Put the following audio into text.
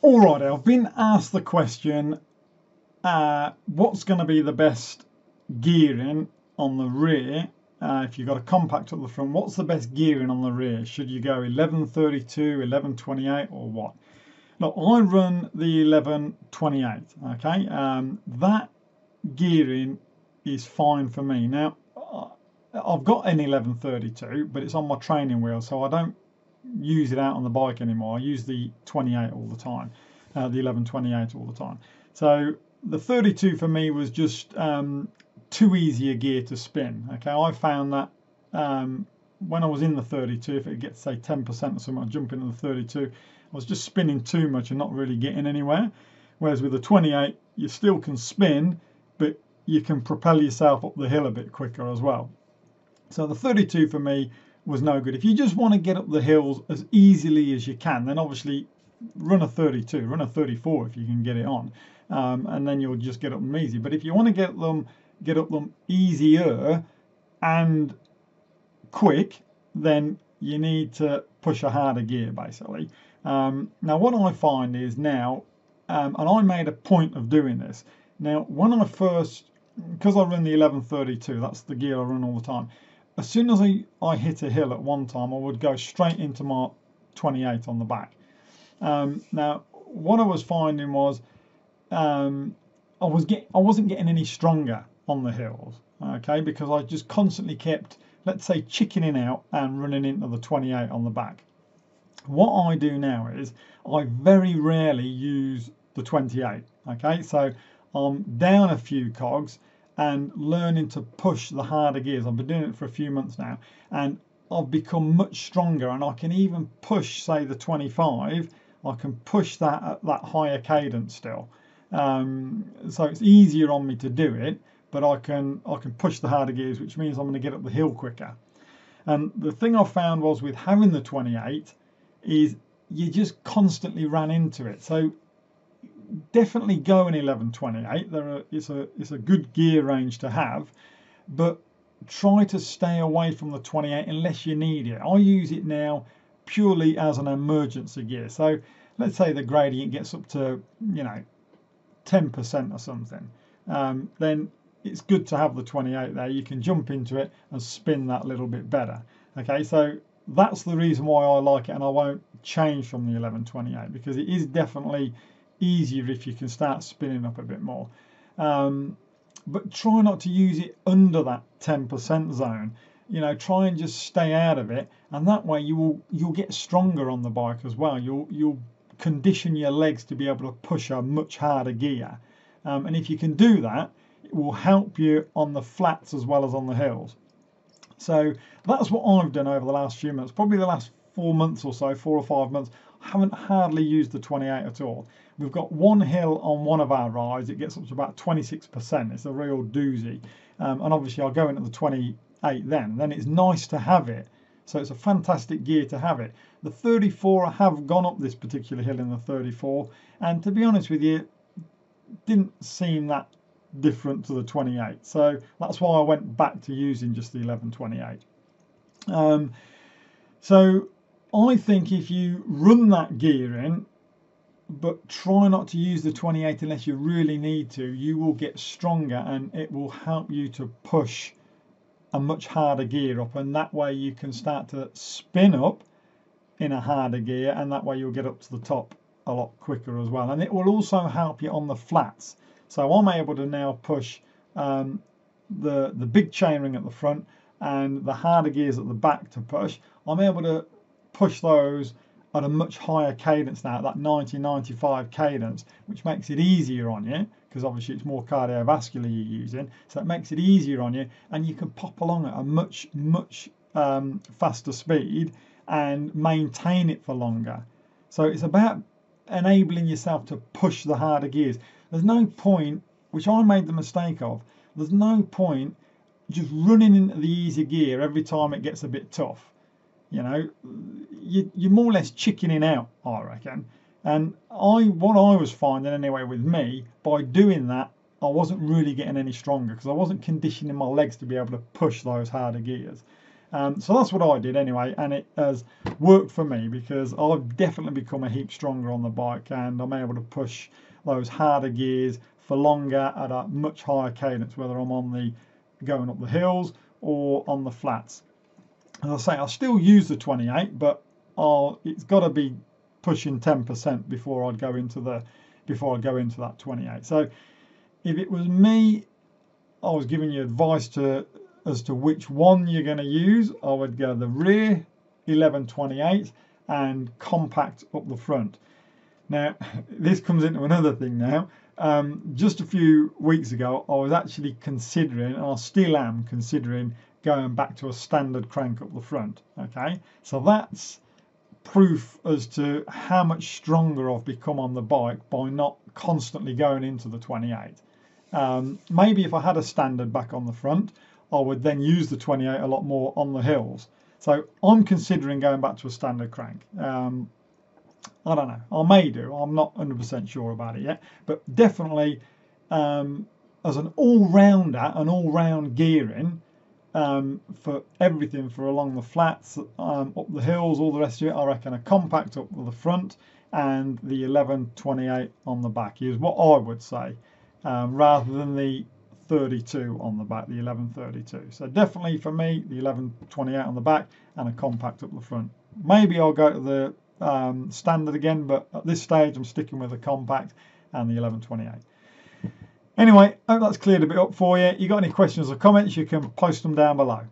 Alright, I've been asked the question, what's going to be the best gearing on the rear if you've got a compact at the front? What's the best gearing on the rear? Should you go 1132, 1128 or what? Look, I run the 1128, okay? That gearing is fine for me. Now, I've got an 1132, but it's on my training wheel, so I don't use it out on the bike anymore. I use the 28 all the time, the 1128 all the time. So the 32 for me was just too easy a gear to spin. Okay, I found that when I was in the 32, if it gets say 10% or something, I jump into the 32, I was just spinning too much and not really getting anywhere. Whereas with the 28, you still can spin, but you can propel yourself up the hill a bit quicker as well. So the 32 for me was no good. If you just want to get up the hills as easily as you can, then obviously run a 32, run a 34 if you can get it on, and then you'll just get up them easy. But if you want to get up them easier and quick, then you need to push a harder gear basically. Now what I find is now, and I made a point of doing this. Now when I first, because I run the 1132, that's the gear I run all the time. As soon as I hit a hill at one time, I would go straight into my 28 on the back. Now, what I was finding was I wasn't getting any stronger on the hills, okay, because I just constantly kept, let's say, chickening out and running into the 28 on the back. What I do now is I very rarely use the 28, okay, so I'm down a few cogs and learning to push the harder gears. I've been doing it for a few months now, and I've become much stronger, and I can even push, say, the 25. I can push that at that higher cadence still. So it's easier on me to do it, but I can push the harder gears, which means I'm going to get up the hill quicker. And the thing I found was with having the 28 is you just constantly ran into it. So definitely go an 1128. It's a good gear range to have, but try to stay away from the 28 unless you need it. I use it now purely as an emergency gear. So let's say the gradient gets up to 10% or something, then it's good to have the 28 there. You can jump into it and spin that little bit better. Okay, so that's the reason why I like it, and I won't change from the 1128 because it is definitely easier if you can start spinning up a bit more. But try not to use it under that 10% zone. Try and just stay out of it, and that way you'll get stronger on the bike as well. You'll condition your legs to be able to push a much harder gear, and if you can do that, it will help you on the flats as well as on the hills. So that's what I've done over the last few months, probably the last 4 months or so, 4 or 5 months. I haven't hardly used the 28 at all. We've got one hill on one of our rides, it gets up to about 26%. It's a real doozy, and obviously I'll go into the 28 then it's nice to have it. So it's a fantastic gear to have it. The 34, I have gone up this particular hill in the 34, and to be honest with you, didn't seem that different to the 28. So that's why I went back to using just the 1128. So I think if you run that gear in, but try not to use the 28 unless you really need to, you will get stronger, and it will help you to push a much harder gear up, and that way you can start to spin up in a harder gear, and that way you'll get up to the top a lot quicker as well. And it will also help you on the flats. So I'm able to now push the big chainring at the front and the harder gears at the back to push. I'm able to push those at a much higher cadence now, that 90-95 cadence, which makes it easier on you, because obviously it's more cardiovascular you're using, so it makes it easier on you, and you can pop along at a much faster speed and maintain it for longer. So it's about enabling yourself to push the harder gears. There's no point, which I made the mistake of, there's no point just running into the easy gear every time it gets a bit tough. You're more or less chickening out, I reckon. And what I was finding anyway with me, by doing that, I wasn't really getting any stronger because I wasn't conditioning my legs to be able to push those harder gears. So that's what I did anyway, and it has worked for me because I've definitely become a heap stronger on the bike, and I'm able to push those harder gears for longer at a much higher cadence, whether I'm on the going up the hills or on the flats. As I say, I still use the 28, but it's got to be pushing 10% before I go into that 28. So if it was me, I was giving you advice as to which one you're going to use. I would go the rear 11/28 and compact up the front. Now, this comes into another thing now. Just a few weeks ago, I was actually considering, and I still am considering, going back to a standard crank up the front. Okay, so that's proof as to how much stronger I've become on the bike by not constantly going into the 28. Maybe if I had a standard back on the front, I would then use the 28 a lot more on the hills. So I'm considering going back to a standard crank. I don't know. I may do. I'm not 100% sure about it yet. But definitely, as an all-rounder, an all-round gearing, for everything, for along the flats, up the hills, all the rest of it, I reckon a compact up the front and the 11/28 on the back is what I would say, rather than the 32 on the back, the 11/32. So definitely for me, the 11/28 on the back and a compact up the front. Maybe I'll go to the standard again, but at this stage I'm sticking with the compact and the 11/28. Anyway, I hope that's cleared a bit up for you. You got any questions or comments, you can post them down below.